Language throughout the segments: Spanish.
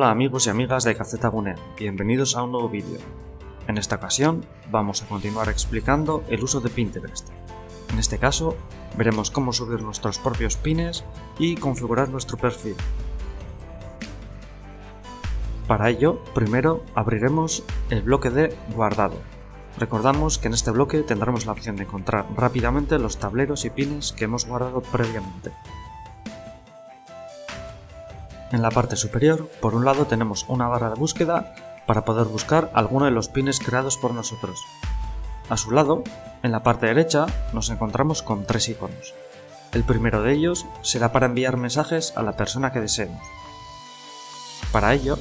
Hola amigos y amigas de Gaceta.net, bienvenidos a un nuevo vídeo. En esta ocasión vamos a continuar explicando el uso de Pinterest. En este caso veremos cómo subir nuestros propios pines y configurar nuestro perfil. Para ello, primero abriremos el bloque de guardado. Recordamos que en este bloque tendremos la opción de encontrar rápidamente los tableros y pines que hemos guardado previamente. En la parte superior, por un lado, tenemos una barra de búsqueda para poder buscar alguno de los pines creados por nosotros. A su lado, en la parte derecha, nos encontramos con tres iconos. El primero de ellos será para enviar mensajes a la persona que deseemos. Para ello,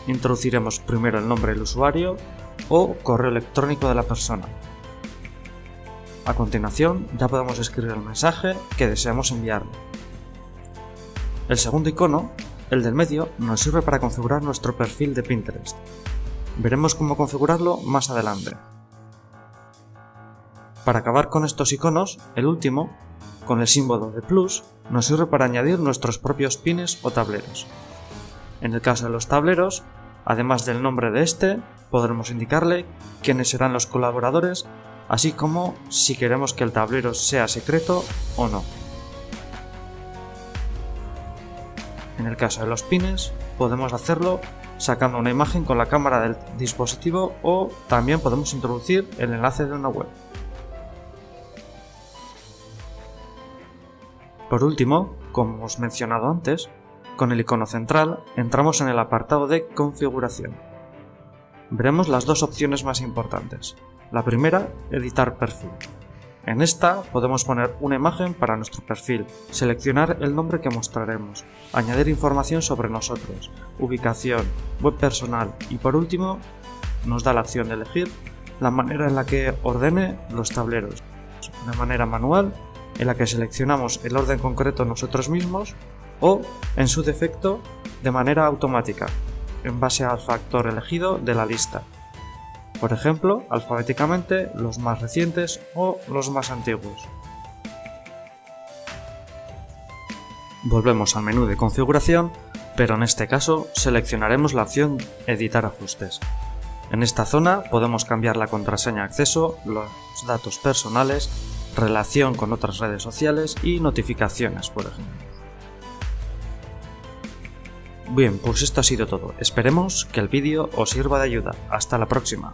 introduciremos primero el nombre del usuario o correo electrónico de la persona. A continuación, ya podemos escribir el mensaje que deseamos enviarle. El segundo icono, el del medio, nos sirve para configurar nuestro perfil de Pinterest. Veremos cómo configurarlo más adelante. Para acabar con estos iconos, el último, con el símbolo de plus, nos sirve para añadir nuestros propios pines o tableros. En el caso de los tableros, además del nombre de este, podremos indicarle quiénes serán los colaboradores, así como si queremos que el tablero sea secreto o no. En el caso de los pines, podemos hacerlo sacando una imagen con la cámara del dispositivo o también podemos introducir el enlace de una web. Por último, como hemos mencionado antes, con el icono central entramos en el apartado de configuración. Veremos las dos opciones más importantes. La primera, editar perfil. En esta podemos poner una imagen para nuestro perfil, seleccionar el nombre que mostraremos, añadir información sobre nosotros, ubicación, web personal y por último nos da la opción de elegir la manera en la que ordene los tableros, de manera manual, en la que seleccionamos el orden concreto nosotros mismos o, en su defecto, de manera automática, en base al factor elegido de la lista. Por ejemplo, alfabéticamente los más recientes o los más antiguos. Volvemos al menú de configuración, pero en este caso seleccionaremos la opción Editar ajustes. En esta zona podemos cambiar la contraseña de acceso, los datos personales, relación con otras redes sociales y notificaciones, por ejemplo. Bien, pues esto ha sido todo. Esperemos que el vídeo os sirva de ayuda. Hasta la próxima.